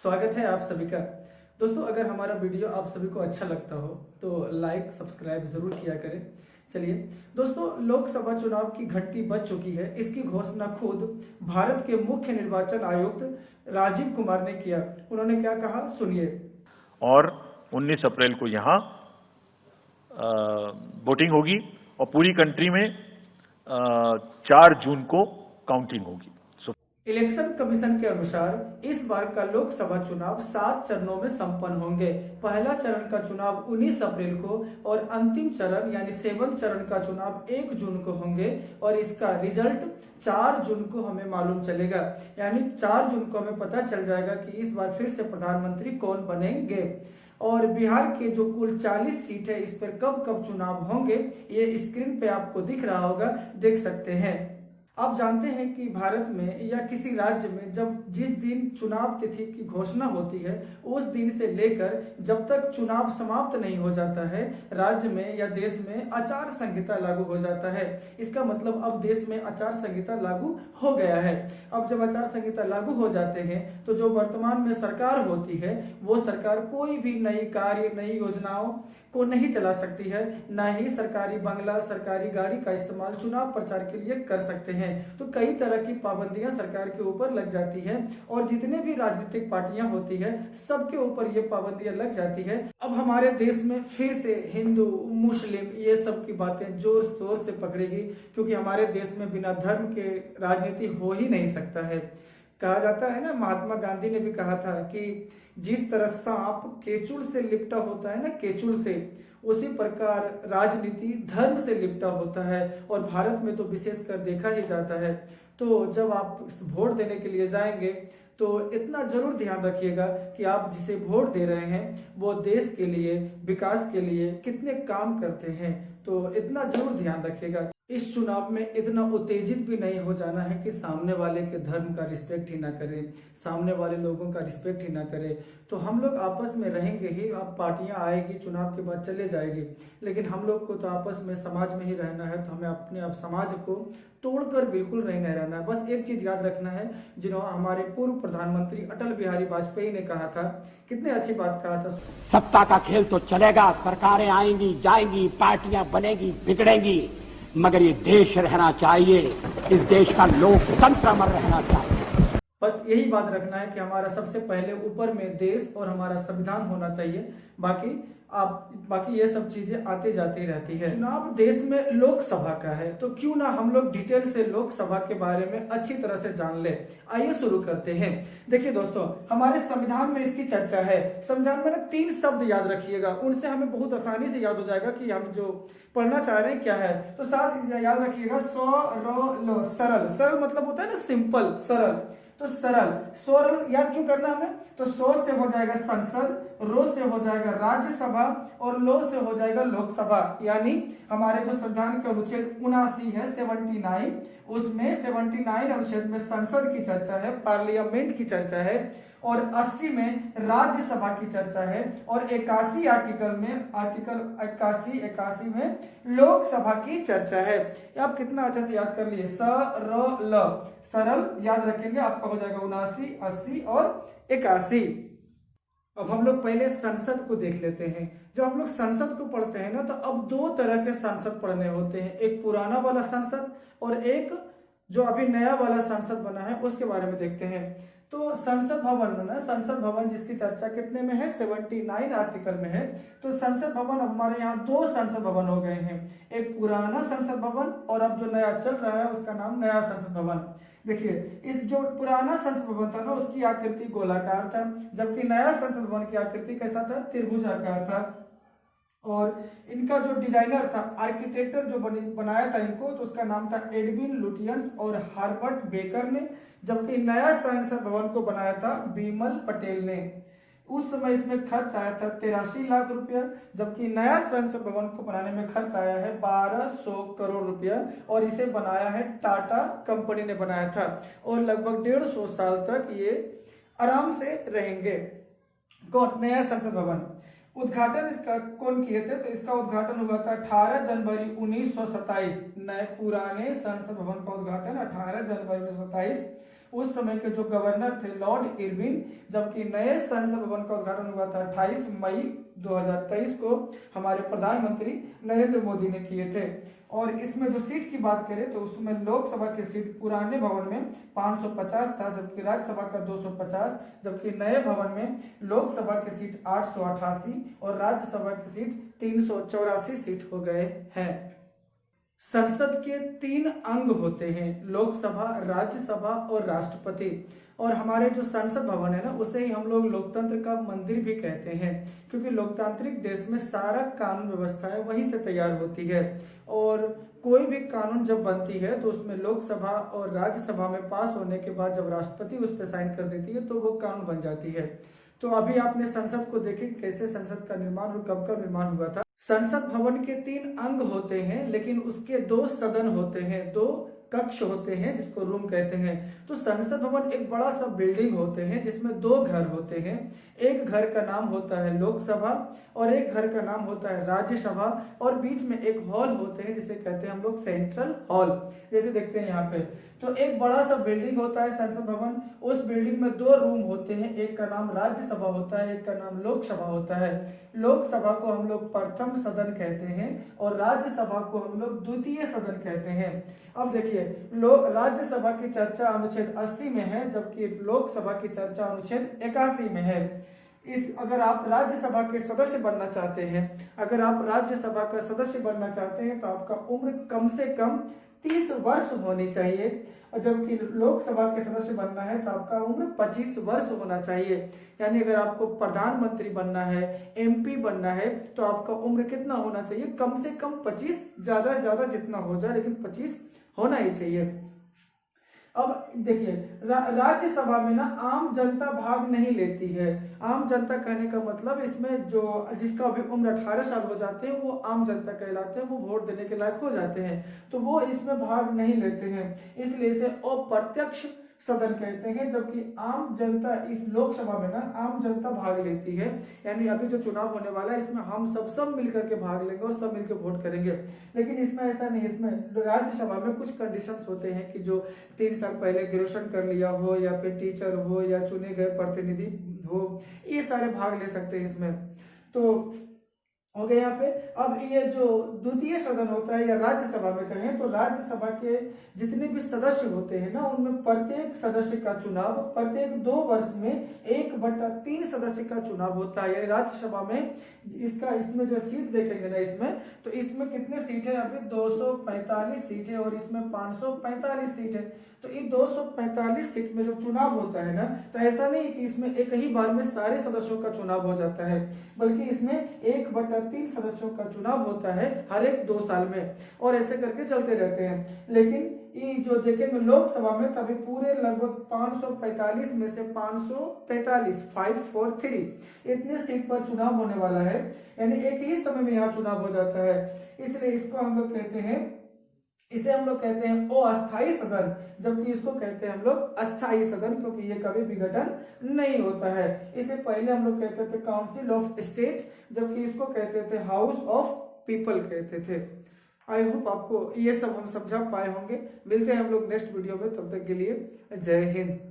स्वागत है आप सभी का। दोस्तों, अगर हमारा वीडियो आप सभी को अच्छा लगता हो तो लाइक सब्सक्राइब जरूर किया करें। चलिए दोस्तों, लोकसभा चुनाव की घंटी बज चुकी है। इसकी घोषणा खुद भारत के मुख्य निर्वाचन आयुक्त राजीव कुमार ने किया। उन्होंने क्या कहा, सुनिए। और 19 अप्रैल को यहाँ वोटिंग होगी और पूरी कंट्री में 4 जून को काउंटिंग होगी। इलेक्शन कमीशन के अनुसार इस बार का लोकसभा चुनाव 7 चरणों में संपन्न होंगे। पहला चरण का चुनाव 19 अप्रैल को और अंतिम चरण यानी 7वें चरण का चुनाव 1 जून को होंगे और इसका रिजल्ट 4 जून को हमें मालूम चलेगा। यानी 4 जून को हमें पता चल जाएगा कि इस बार फिर से प्रधानमंत्री कौन बनेंगे। और बिहार के जो कुल 40 सीट है, इस पर कब कब चुनाव होंगे ये स्क्रीन पे आपको दिख रहा होगा, देख सकते हैं। आप जानते हैं कि भारत में या किसी राज्य में जिस दिन चुनाव तिथि की घोषणा होती है उस दिन से लेकर जब तक चुनाव समाप्त नहीं हो जाता है, राज्य में या देश में आचार संहिता लागू हो जाता है। इसका मतलब अब देश में आचार संहिता लागू हो गया है। अब जब आचार संहिता लागू हो जाते हैं तो जो वर्तमान में सरकार होती है वो सरकार कोई भी नई कार्य, नई योजनाओं को नहीं चला सकती है, ना ही सरकारी बंगला, सरकारी गाड़ी का इस्तेमाल चुनाव प्रचार के लिए कर सकते हैं। तो कई तरह की पाबंदियां सरकार के ऊपर लग जाती है और जितने भी राजनीतिक पार्टियां होती है सबके ऊपर ये पाबंदियां लग जाती है। अब हमारे देश में फिर से हिंदू, मुस्लिम ये सब की बातें जोर शोर से पकड़ेगी, क्योंकि हमारे देश में बिना धर्म के राजनीति हो ही नहीं सकता है। कहा जाता है ना, महात्मा गांधी ने भी कहा था कि जिस तरह सांप केचुल से लिपटा होता है ना, केचुल से, उसी प्रकार राजनीति धर्म से लिपटा होता है। और भारत में तो विशेषकर देखा ही जाता है। तो जब आप वोट देने के लिए जाएंगे तो इतना जरूर ध्यान रखिएगा कि आप जिसे वोट दे रहे हैं वो देश के लिए, विकास के लिए कितने काम करते हैं। तो इतना जरूर ध्यान रखिएगा। इस चुनाव में इतना उत्तेजित भी नहीं हो जाना है कि सामने वाले के धर्म का रिस्पेक्ट ही ना करें, सामने वाले लोगों का रिस्पेक्ट ही ना करें। तो हम लोग आपस में रहेंगे ही। अब पार्टियां आएगी, चुनाव के बाद चले जाएगी, लेकिन हम लोग को तो आपस में समाज में ही रहना है। तो हमें अपने आप समाज को तोड़कर बिल्कुल नहीं रहना है। बस एक चीज याद रखना है, जिन्होंने हमारे पूर्व प्रधानमंत्री अटल बिहारी वाजपेयी ने कहा था, कितने अच्छी बात कहा था। सत्ता का खेल तो चलेगा, सरकारें आएंगी जाएंगी, पार्टियां बनेगी बिगड़ेंगी, मगर ये देश रहना चाहिए, इस देश का लोकतंत्र अमर रहना चाहिए। बस यही बात रखना है कि हमारा सबसे पहले ऊपर में देश और हमारा संविधान होना चाहिए। बाकी ये सब चीजें आती जाती रहती है। चुनाव देश में लोकसभा का है, तो क्यों ना हम लोग डिटेल से लोकसभा के बारे में अच्छी तरह से जान ले। आइए शुरू करते हैं। देखिए दोस्तों, हमारे संविधान में इसकी चर्चा है। संविधान में ना 3 शब्द याद रखिएगा, उनसे हमें बहुत आसानी से याद हो जाएगा कि हम जो पढ़ना चाह रहे हैं क्या है। तो साथ याद रखिएगा, सरल। सरल मतलब होता है ना सिंपल, सरल। तो सरल याद क्यों करना हमें, तो सो से हो जाएगा संसद, रो से हो जाएगा राज्यसभा और लो से हो जाएगा लोकसभा। यानी हमारे जो संविधान के अनुच्छेद 79 है, 79, उसमें 79 अनुच्छेद में संसद की चर्चा है, पार्लियामेंट की चर्चा है, और 80 में राज्यसभा की चर्चा है, और 81 आर्टिकल 81 में लोकसभा की चर्चा है। आप कितना अच्छा से याद कर लिए, सरल याद रखेंगे, आपका हो जाएगा 79, 80 और 81। अब हम लोग पहले संसद को देख लेते हैं। जब हम लोग संसद को पढ़ते हैं ना, तो अब 2 तरह के संसद पढ़ने होते हैं, एक पुराना वाला संसद और एक जो अभी नया वाला संसद बना है, उसके बारे में देखते हैं। तो संसद भवन ना, संसद भवन जिसकी चर्चा कितने में है, 79 आर्टिकल में है। तो संसद भवन, हमारे यहाँ 2 संसद भवन हो गए हैं, एक पुराना संसद भवन और अब जो नया चल रहा है उसका नाम नया संसद भवन। देखिए, इस जो पुराना संसद भवन था ना, उसकी आकृति गोलाकार था, जबकि नया संसद भवन की आकृति कैसा था, त्रिभुजाकार था। और इनका जो डिजाइनर था, आर्किटेक्टर जो बनाया था इनको, तो उसका नाम था एडविन लुटियंस और हार्बर्ट बेकर ने, जबकि नया संसद भवन को बनाया था बिमल पटेल ने। उस समय इसमें खर्च आया था 83 लाख रुपया, जबकि नया संसद भवन को बनाने में खर्च आया है 1200 करोड़ रुपया, और इसे बनाया है टाटा कंपनी ने बनाया था। और लगभग 150 साल तक ये आराम से रहेंगे। कौन, नया संसद भवन। उद्घाटन इसका कौन किए थे, तो इसका उद्घाटन हुआ था 18 जनवरी 1927। नए पुराने संसद भवन का उद्घाटन 18 जनवरी 1927 उस समय के जो गवर्नर थे लॉर्ड इरविन, जबकि नए संसद भवन का उद्घाटन हुआ था 28 मई 2023 को हमारे प्रधानमंत्री नरेंद्र मोदी ने किए थे। और इसमें जो सीट की बात करें तो उसमें लोकसभा की सीट पुराने भवन में 550 था, जबकि राज्यसभा का 250, जबकि नए भवन में लोकसभा की सीट 888 और राज्यसभा की सीट 384 सीट हो गए हैं। संसद के 3 अंग होते हैं, लोकसभा, राज्यसभा और राष्ट्रपति। और हमारे जो संसद भवन है ना, उसे ही हम लोग लोकतंत्र का मंदिर भी कहते हैं, क्योंकि लोकतांत्रिक देश में सारा कानून व्यवस्था है वहीं से तैयार होती है। और कोई भी कानून जब बनती है तो उसमें लोकसभा और राज्यसभा में पास होने के बाद जब राष्ट्रपति उस पर साइन कर देती है तो वो कानून बन जाती है। तो अभी आपने संसद को देखे कैसे संसद का निर्माण और कब का निर्माण हुआ था। संसद भवन के 3 अंग होते हैं, लेकिन उसके 2 सदन होते हैं, 2 कक्ष होते हैं जिसको रूम कहते हैं। तो संसद भवन एक बड़ा सा बिल्डिंग होते हैं जिसमें 2 घर होते हैं। एक घर का नाम होता है लोकसभा और एक घर का नाम होता है राज्यसभा, और बीच में एक हॉल होते हैं जिसे कहते हैं हम लोग सेंट्रल हॉल, जैसे देखते हैं यहाँ पे। तो एक बड़ा सा बिल्डिंग होता है संसद भवन, उस बिल्डिंग में 2 रूम होते हैं, एक का नाम राज्यसभा होता है, एक का नाम लोकसभा होता है। लोकसभा को हम लोग प्रथम सदन कहते हैं और राज्यसभा को हम लोग द्वितीय सदन कहते हैं। अब देखिए, राज्यसभा की चर्चा अनुच्छेद 80 में है, जबकि लोकसभा की चर्चा अनुच्छेद 81 में है। अगर आप राज्यसभा के सदस्य बनना चाहते हैं, अगर आप राज्यसभा का सदस्य बनना चाहते हैं तो आपका उम्र कम से कम 30 वर्ष होनी चाहिए, और जबकि लोकसभा के सदस्य बनना है तो आपका उम्र 25 वर्ष होना चाहिए। यानी अगर आपको प्रधानमंत्री बनना है, MP बनना है, तो आपका उम्र कितना होना चाहिए? कम से कम 25, ज्यादा से ज्यादा जितना हो जाए, लेकिन 25 होना ही चाहिए। अब देखिए, राज्यसभा में ना आम जनता भाग नहीं लेती है। आम जनता कहने का मतलब इसमें जो जिसका अभी उम्र 18 साल हो जाते हैं वो आम जनता कहलाते हैं, वो वोट देने के लायक हो जाते हैं, तो वो इसमें भाग नहीं लेते हैं, इसलिए इसे अप्रत्यक्ष सदन कहते हैं। जबकि आम जनता इस लोकसभा में ना आम जनता भाग लेती है, यानी अभी जो चुनाव होने वाला है इसमें हम सब मिलकर के भाग लेंगे और सब मिलकर वोट करेंगे। लेकिन इसमें ऐसा नहीं, इसमें राज्यसभा में कुछ कंडीशंस होते हैं कि जो 3 साल पहले ग्रेजुएशन कर लिया हो, या फिर टीचर हो, या चुने गए प्रतिनिधि हो, ये सारे भाग ले सकते हैं इसमें। तो हो गया यहाँ पे। अब ये जो द्वितीय सदन होता है या राज्यसभा में कहें तो राज्यसभा के जितने भी सदस्य होते हैं ना, उनमें प्रत्येक सदस्य का चुनाव प्रत्येक 2 वर्ष में 1/3 सदस्य का चुनाव होता है। यानी राज्यसभा में इसमें जो सीट देखेंगे ना, इसमें तो इसमें कितने सीट है? अभी 245 सीट है और इसमें 545 सीट है। तो ये 245 सीट में जो चुनाव होता है ना, तो ऐसा नहीं कि इसमें एक ही बार में सारे सदस्यों का चुनाव हो जाता है, बल्कि इसमें 1/3 सदस्यों का चुनाव होता है हर एक 2 साल में, और ऐसे करके चलते रहते हैं। लेकिन ये जो देखेंगे लोकसभा में, तभी पूरे लगभग 545 में से 543 इतने सीट पर चुनाव होने वाला है, यानी एक ही समय में यहाँ चुनाव हो जाता है। इसलिए इसको हम लोग कहते हैं, इसे हम लोग कहते हैं अस्थायी सदन, जबकि इसको कहते हैं हम लोग अस्थायी सदन, क्योंकि ये कभी विघटन नहीं होता है। इसे पहले हम लोग कहते थे काउंसिल ऑफ स्टेट, जबकि इसको कहते थे हाउस ऑफ पीपल कहते थे। आई होप आपको ये सब हम समझा पाए होंगे। मिलते हैं हम लोग नेक्स्ट वीडियो में, तब तक के लिए जय हिंद।